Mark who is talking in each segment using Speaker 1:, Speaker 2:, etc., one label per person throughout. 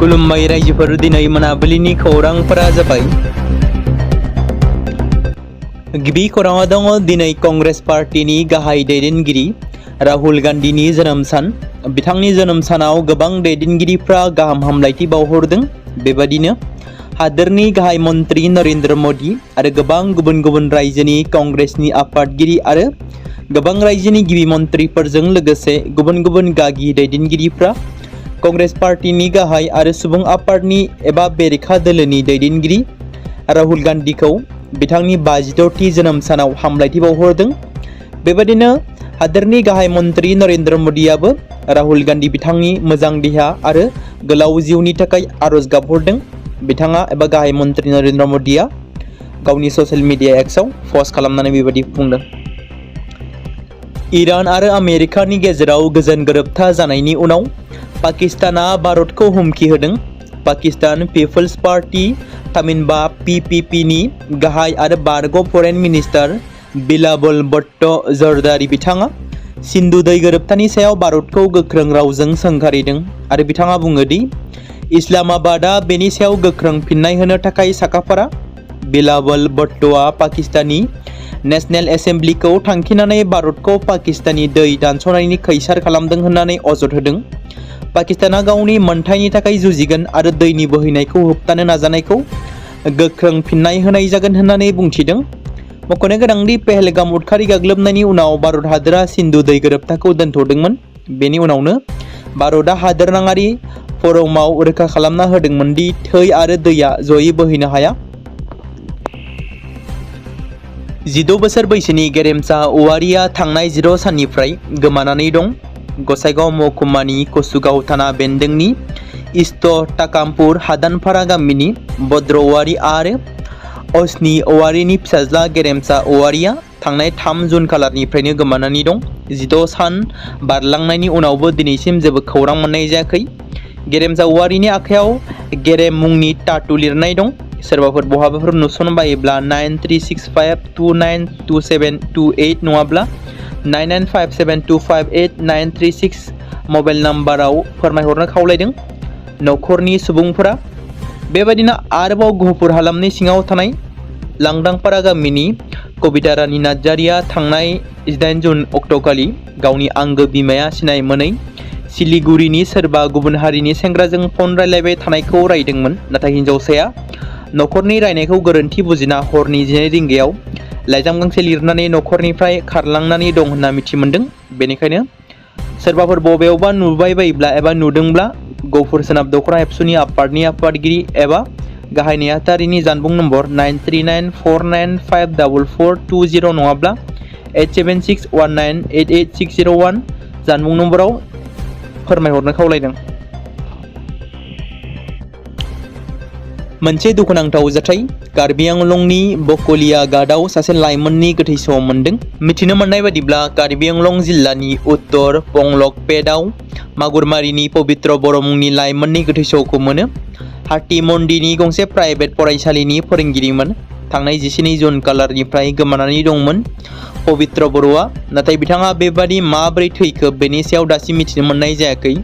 Speaker 1: खुलुमबाय रायजोफोर दिनै मोनाबिलिनि खौरांफोरा जाबाय गिबि खौराङाव दङ दिनै कंग्रेस पार्टीनि गाहाय दैदेनगिरि राहुल गान्धीनि जोनोम सान बिथांनि जोनोम सानाव गोबां दैदेनगिरिफ्रा गाहाम हामलायथि बावहरदों बेबादिनो हादोरनि गाहाय मन्त्रि नरेन्द्र मोदी आरो गोबां गुबुन गुबुन रायजोनि कंग्रेसनि आफादगिरि आरो गोबां रायजोनि गिबि मन्त्रिफोरजों लोगोसे गुबुन गुबुन गागि दैदेनगिरिफ्रा कंग्रेस पार्टीनि गाहाय आरो सुबुं आफादनि एबा बेरेखा दोलोनि दैदेनगिरि राहुल गान्धीखौ बिथांनि 56थि जोनोम सानाव हामलायथि बावहरदों। बेबादिनो हादोरनि गाहाय मन्त्रि नरेन्द्र मोदीआबो राहुल गान्धी बिथांनि मोजां देहा आरो गोलाव जिउनि थाखाय आरज गाबहरदों। बिथाङा एबा गाहाय मन्त्रि नरेन्द्र मोदीआ गावनि ससियेल मिडिया एक्सआव पस्ट खालामनानै बेबादि बुंदों। इरान आरो आमेरिकानि गेजेराव गोजोन गोरोबथा जानायनि उनाव पाकिस्ताना भारतखौ हुमखि होदों। पाकिस्तान पिपल्स पार्टी थामहिनबा PPPनि गाहाय आरो बारग' फरेन मिनिस्टार बिलावल भुट्टो जरदारी बिथाङा सिन्धु दै गोरोबथानि सायाव भारतखौ गोख्रों रावजों सोंखारिदों आरो बिथाङा बुङो दि इस्लामाबादआ बेनि सायाव गोख्रों फिननाय होनो थाखाय साखाफारा। बिलावल भुट्टोआ पाकिस्तानी नेशनेल एसेम्बलिखौ थांखिनानै भारतखौ पाकिस्तानी दै दानस'नायनि खैसार खालामदों होननानै अजद होदों। पाकिस्ताना गावनि मोनथायनि थाखाय जुजिगोन आरो दैनि बोहैनायखौ होबथानो नाजानायखौ गोख्रों फिननाय होनाय जागोन होननानै बुंथिदों। मख'नो गोनांदि पहलगाम उदखारि गाग्लोबनायनि उनाव भारत हादोरा सिन्धु दै गोरोबथाखौ दोनथ'दोंमोन। बेनि उनावनो भारतआ हादोरनाङारि फरमाव रोखा खालामना होदोंमोन दि थै आरो दैया जयै बोहैनो हाया। 16 बोसोर बैसोनि गेरेमसा औवारिया थांनाय 16 साननिफ्राय गोमानानै दं। गसाइगाव महकुमानि कसुगाव थाना बेन्दोंनि इस्ट ताकामपुर हादानपारा गामिनि भद्र औवारि आरो अस्नि औवारिनि फिसाज्ला गेरेमसा औवारिया थांनाय 3 जुन खालारनिफ्रायनो गोमानानै दं। 16 सान बारलांनायनि उनावबो दिनैसिम जेबो खौरां मोननाय जायाखै। गेरेमसा औवारिनि आखायाव गेरेम मुंनि टाटु लिरनाय दं। सोरबाफोर बहाबाफोर नुसनबायोब्ला 9365292728 नङाब्ला 9957258936 मबाइल नाम्बाराव फोरमायहरनो खावलायदों नखरनि सुबुंफोरा। बेबायदिनो आरोबाव गहपुर हालामनि सिङाव थानाय लांदांपारा गामिनि कबिता रानी नार्जारिया थांनाय 18 जुन अक्ट'खालि गावनि आंगो बिमाया सिनाय मोनै सिलिगुरिनि सोरबा गुबुन हारिनि सेंग्राजों फन रायलायबाय थानायखौ रायदोंमोन। नाथाय हिन्जावसाया नखरनि रायनायखौ गोरोन्थि बुजिना हरनि 12 रिंगायाव लाइजाम गांसे लिरनानै नखरनिफ्राय खारलांनानै दं होनना मिथि मोनदों। बेनिखायनो सोरबाफोर बबेयावबा नुबाय बायोब्ला एबा नुदोंब्ला गहपुर सोनाब दख'रा एबसुनि आफादनि आफादगिरि एबा गाहाय नेहाथारिनि जानबुं नम्बर 9394954420 नङाब्ला 8761988601 जानबुं नम्बराव फोरमायहरनो खावलायदों। मोनसे दुखुनांथाव जाथाय कार्बि आंलंनि बकलिया घाटआव सासे लाइमोननि गोथै सह मोनदों। मिथिनो मोननाय बादिब्ला कार्बि आंलं जिल्लानि उत्तर पंलकपेटआव मागुरमारिनि पबित्र बर' मुंनि लाइमोननि गोथै सहखौ मोनो। हाटीमन्डीनि गंसे प्राइभेट फरायसालिनि फोरोंगिरिमोन। थांनाय 12 जुन खालारनिफ्राय गोमानानै दंमोन पबित्र बर'आ। नाथाय बिथाङा बेबादि माबोरै थैखो बेनि सायाव दासिम मिथिनो मोननाय जायाखै।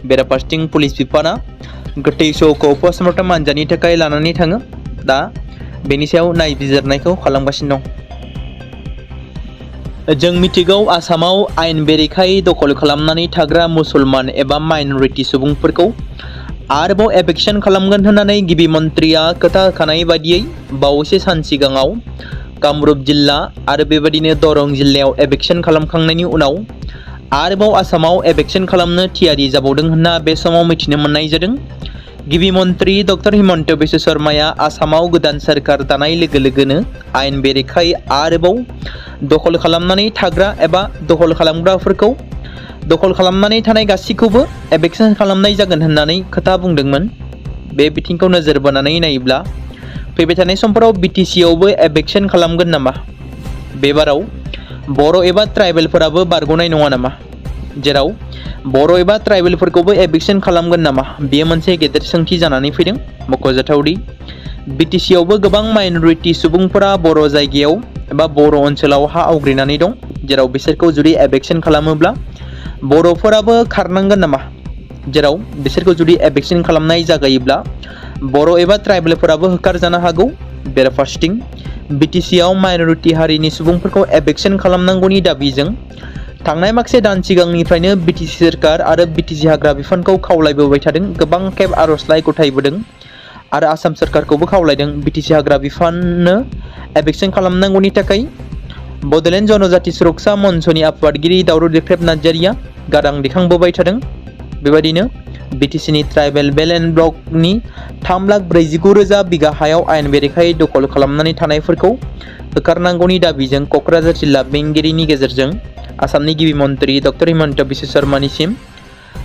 Speaker 1: बेराफारसेथिं पुलिस बिफाना गोथै सहखौ पस्टमर्टम आनजादनि थाखाय लानानै थाङो। दा बेनि सायाव नायबिजिरनायखौ खालामगासिनो दं। जों मिथिगौ आसामाव आयेन बेरेखायै दखल खालामनानै थाग्रा मुसलमान एबा माइनरिटि सुबुंफोरखौ आरोबाव एभेक्सन खालामगोन होननानै गिबि मन्थ्रिया खोथा होखानाय बादियै बावैसो सान सिगाङाव कामरुप जिल्ला आरो बेबादिनो दरं जिल्लायाव एभेक्सन खालामखांनायनि उनाव आरोबाव आसामाव एभेक्सन खालामनो थियारि जाबावदों होनना बे समाव मिथिनो मोननाय जादों। गिबि मन्थ्रि डक्टर हिमन्त बिश्व शर्माया आसामाव गोदान सोरखार दानाय लोगो लोगोनो आयेन बेरेखायै आरोबाव दखल खालामनानै थाग्रा एबा दखल खालामग्राफोरखौ दखल खालामनानै थानाय गासैखौबो एभेक्सन खालामनाय जागोन होननानै खोथा बुंदोंमोन। बे बिथिंखौ नोजोर बोनानै नायोब्ला फैबाय थानाय समफोराव BTC-आवबो एभेक्सन खालामगोन नामा? बेबाराव बर' एबा ट्राइबेलफोराबो बारग'नाय नङा नामा? जेराव बर' एबा ट्राइबेलफोरखौबो एभेक्सन खालामगोन नामा? बेयो मोनसे गेदेर सोंथि जानानै फैदों। मख'जाथावदि BTC-आवबो गोबां माइनरिटि सुबुंफोरा बर' जायगायाव एबा बर' ओनसोलाव हा आवग्रिनानै दं। जेराव बिसोरखौ जुदि एभेक्सन खालामोब्ला बर'फोराबो खारनांगोन नामा? जेराव बिसोरखौ जुदि एभिक्सन खालामनाय जागायोब्ला बर' एबा ट्राइबेलफोराबो होखार जानो हागौ। बेराफारसेथिं BTC आव माइनरिटि हारिनि सुबुंफोरखौ एभिक्सन खालामनांगौनि दाबिजों थांनाय माखासे दान सिगांनिफ्रायनो BTC सोरखार आरो BTC हाग्रा बिफानखौ खावलायबोबाय थादों। गोबां खेब आर'जलाइ गथायबोदों आरो आसाम सोरखारखौबो खावलायदों BTC हाग्रा बिफाननो एभिक्सन खालामनांगौनि थाखाय। बड'लेण्ड जनजाति सुरक्षा मन्चनि आफादगिरि दावरो दैख्रेब नार्जारिया गारां दैखांबोबाय थादों। बेबायदिनो BTCनि ट्राइबेल बेल एन्ड ब्लकनि 3,49,000 बिगा हायाव आयेन बेरेखायै दखल खालामनानै थानायफोरखौ होखारनांगौनि दाबिजों क'क्राझार जिल्ला बेंगिरिनि गेजेरजों आसामनि गिबि मन्थ्रि डक्टर हिमन्त बिश्व शर्मानिसिम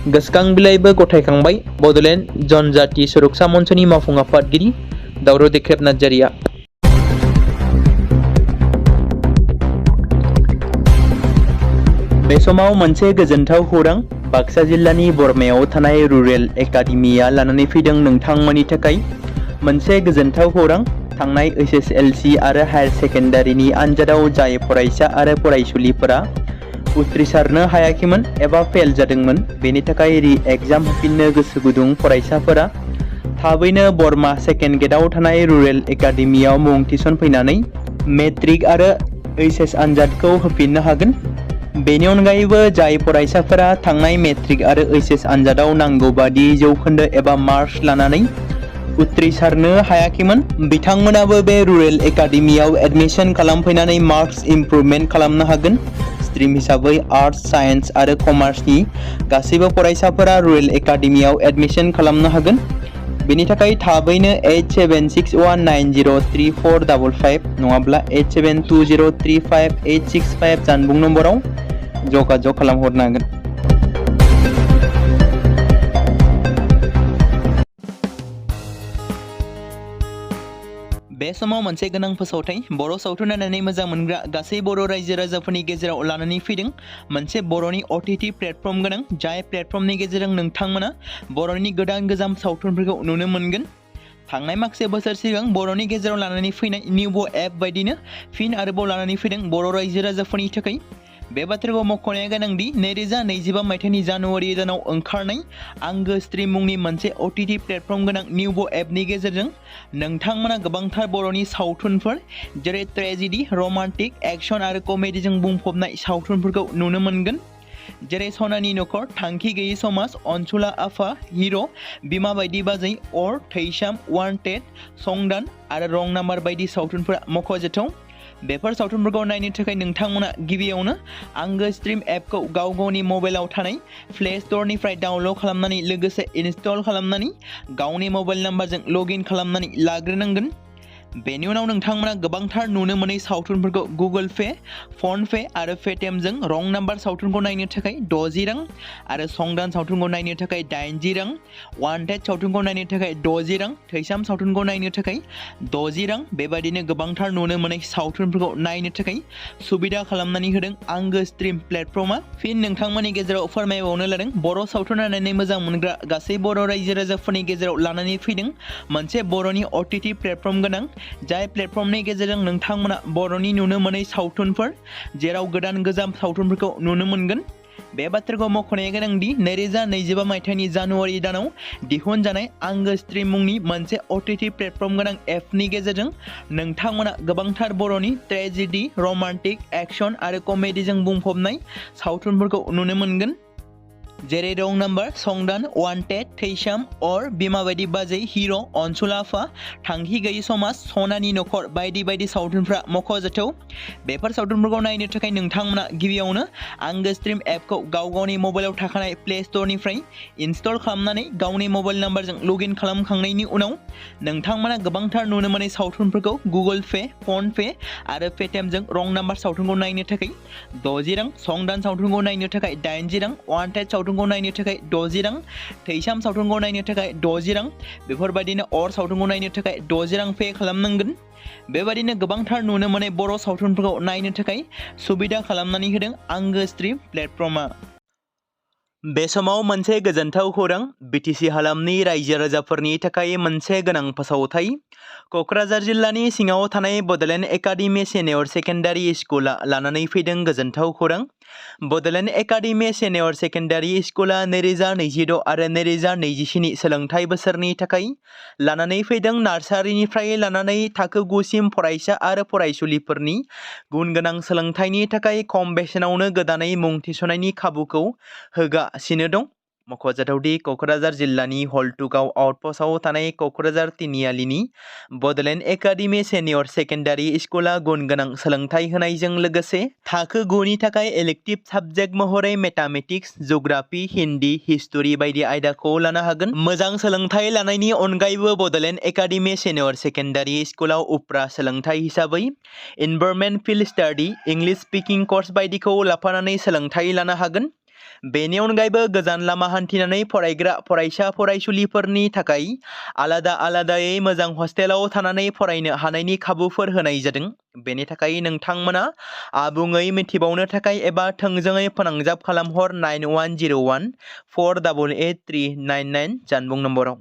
Speaker 1: गोसोखां बिलाइबो गथायखांबाय बड'लेण्ड जनजाति सुरक्षा मन्चनि मावफुं आफादगिरि दावरो दैख्रेब नार्जारिया। बे समाव मोनसे गोजोनथाव खौरां बाक्सा जिल्लानि बरमायाव थानाय रुरेल एकाडेमिया लानानै फैदों नोंथांमोननि थाखाय मोनसे गोजोनथाव खौरां। थांनाय SSLC आरो हायार सेकेन्डारिनि आनजादाव जाय फरायसा आरो फरायसुलिफोरा उथ्रिसारनो हायाखैमोन एबा फेल जादोंमोन, बेनि थाखाय रि-एग्जाम होफिननो गोसो गुदुं फरायसाफोरा थाबैनो बरमा सेकेन्ड गेटआव थानाय रुरेल एकाडेमियाव मुं थिसनफैनानै मेट्रिक आरो HS आनजादखौ होफिननो हागोन। बेनि अनगायैबो जाय फरायसाफोरा थांनाय मेट्रिक आरो HS आनजादाव नांगौ बादि जौखोन्दो एबा मार्क्स लानानै उथ्रिसारनो हायाखैमोन, बिथांमोनाबो बे रुरेल एकाडेमियाव एडमिशन खालामफैनानै मार्क्स इमप्रुभमेन्ट खालामनो हागोन। स्ट्रिम हिसाबै आर्ट्स, साइन्स आरो कमार्सनि गासैबो फरायसाफोरा रुरेल एकाडेमियाव एडमिशन खालामनो हागोन। बेनि थाखाय थाबैनो 8761903455 नङाब्ला 87203585 जानबुं नम्बराव जगाजग खालामहरनो हागोन। बे समाव मोनसे गोनां फोसावथाय बर' सावथुन नायनानै मोजां मोनग्रा गासै बर' रायजो राजाफोरनि गेजेराव लानानै फैदों मोनसे बर'नि OTT प्लेटफर्म गोनां, जाय प्लेटफर्मनि गेजेरजों नोंथांमोना बर'नि गोदान गोजाम सावथुनफोरखौ नुनो मोनगोन। थांनाय माखासे बोसोर सिगां बर'नि गेजेराव लानानै फैनाय निउबो एप बायदिनो फिन आरोबाव लानानै फैदों बर' रायजो राजाफोरनि थाखाय। बे बाथ्राखौ मख'नाया गोनांदि 2025 मायथाइनि जानुवारि दानाव ओंखारनाय आंगो स्ट्रिम मुंनि मोनसे OTT प्लेटफर्म गोनां निउबो एपनि गेजेरजों नोंथांमोना गोबांथार बर'नि सावथुनफोर जेरै ट्रेजेडि, रमान्टिक, एक्शन आरो कमेडिजों बुंफबनाय सावथुनफोरखौ नुनो मोनगोन। जेरै सनानि नखर, थांखि गैयै समाज, अनसुला आफा, हिर', बिमा बायदि बाजै, अर, थैसाम, वान्टेड, संदान आरो रं नाम्बार बायदि सावथुनफोरा मख'जाथाव। बेफोर सावथुनफोरखौ नायनो थाखाय नोंथांमोना गिबियावनो आंगो स्ट्रिम एपखौ गाव गावनि मबाइलाव थानाय प्ले स्ट'रनिफ्राय डाउनल'ड खालामनानै लोगोसे इनस्टल खालामनानै गावनि मबाइल नाम्बारजों लगइन खालामनानै लाग्रोनांगोन। बेनि उनाव नोंथांमोना गोबांथार नुनो मोनै सावथुनफोरखौ गुगोल पे, फन पे आरो पेटिएमजों रं नाम्बार सावथुनखौ नायनो थाखाय 60 रां आरो संदान सावथुनखौ नायनो थाखाय 80 रां, वान्टेड सावथुनखौ नायनो थाखाय 60 रां, थैसाम सावथुनखौ नायनो थाखाय 60 रां बेबायदिनो गोबांथार नुनो मोनै सावथुनफोरखौ नायनो थाखाय सुबिदा खालामनानै होदों आंगो स्ट्रिम प्लेटफर्मा। फिन नोंथांमोननि गेजेराव फोरमायबावनो लादों बर' सावथुन नायनानै मोजां मोनग्रा गासै बर' रायजो राजाफोरनि गेजेराव लानानै फैदों मोनसे बर'नि OTT प्लेटफर्म गोनां, जाय प्लेटफर्मनि गेजेरजों नोंथांमोना बर'नि नुनो मोनै सावथुनफोर जेराव गोदान गोजाम सावथुनफोरखौ नुनो मोनगोन। बे बाथ्राखौ मख'नाया गोनांदि 2025 मायथाइनि जानुवारि दानाव दिहुनजानाय आंगो स्ट्रिम मुंनि मोनसे OTT प्लेटफर्म गोनां एपनि गेजेरजों नोंथांमोना गोबांथार बर'नि ट्रेजेडि, रमान्टिक, एक्शन आरो कमेडिजों बुंफबनाय सावथुनफोरखौ नुनो मोनगोन। जेरै रं नाम्बार, संदान, वान्टेड, थैसाम, अर, बिमा बायदि बाजै, हिर', अनसुला आफा, थांखि गैयै समाज, सनानि नखर बायदि बायदि सावथुनफ्रा मख'जाथाव। बेफोर सावथुनफोरखौ नायनो थाखाय नोंथांमोना गिबियावनो आंगो स्ट्रिम एपखौ गाव गावनि मबाइलाव थाखानाय प्ले स्ट'रनिफ्राय इनस्टल खालामनानै गावनि मबाइल नाम्बारजों लगइन खालामखांनायनि उनाव नोंथांमोना गोबांथार नुनो मोनै सावथुनफोरखौ गुगोल पे, फन पे आरो पेटिएमजों रं नाम्बार सावथुनखौ नायनो थाखाय 60 रां, संदान सावथुनखौ नायनो थाखाय 80 रां, वान्टेड सावथुनखौ नायनो थाखाय 60 रां, थैसाम सावथुनखौ नायनो थाखाय 60 रां बेफोरबायदिनो अर सावथुनखौ नायनो थाखाय 60 रां पे खालामनांगोन। बेबायदिनो गोबांथार नुनो मोनै बर' सावथुनफोरखौ नायनो थाखाय सुबिदा खालामनानै होदों आंगो स्ट्रिम प्लेटफर्मा। बे समाव मोनसे गोजोनथाव खौरां बिटिसि हालामनि रायजो राजाफोरनि थाखाय मोनसे गोनां फोसावथाय। क'क्राझार जिल्लानि सिङाव थानाय बड'लेण्ड एकाडेमि सेनियर सेकेन्डारि स्कुला लानानै फैदों गोजोनथाव खौरां। बड'लेण्ड एकाडेमि सेनियर सेकेन्डारि स्कुला 2026 आरो 2027 सोलोंथाइ बोसोरनि थाखाय लानानै फैदों नार्सारिनिफ्राय लानानै थाखो 9 सिम फरायसा आरो फरायसुलिफोरनि गुन गोनां सोलोंथाइनि थाखाय खम बेसेनावनो गोदानै मुं थिसननायनि खाबुखौ होगासिनो दं। मख'जाथावदि क'क्राझार जिल्लानि हल्टुगाव आउटपस्टआव थानाय क'क्राझार तिनिआलिनि बड'लेण्ड एकाडेमि सेनियर सेकेन्डारि स्कुला गुन गोनां सोलोंथाइ होनायजों लोगोसे थाखो 9 नि थाखाय इलेक्टिभ साबजेक्ट महरै मेथामेटिक्स, जिअ'ग्राफि, हिन्दी, हिस्टरि बायदि आयदाखौ लानो हागोन। मोजां सोलोंथाइ लानायनि अनगायैबो बड'लेण्ड एकाडेमि सेनियर सेकेन्डारि स्कुलाव उफ्रा सोलोंथाइ हिसाबै environment field study, English speaking course बायदिखौ लाफानानै सोलोंथाइ लानो हागोन। बेनि अनगायैबो गोजान लामा हान्थिनानै फरायग्रा फरायसा फरायसुलिफोरनि थाखाय आलादा आलादायै मोजां हस्टेलाव थानानै फरायनो हानायनि खाबुफोर होनाय जादों। बेनि थाखाय नोंथांमोना आबुङै मिथिबावनो थाखाय एबा थोंजोङै फोनांजाब खालामहर 9101 488 399 जानबुं नम्बराव।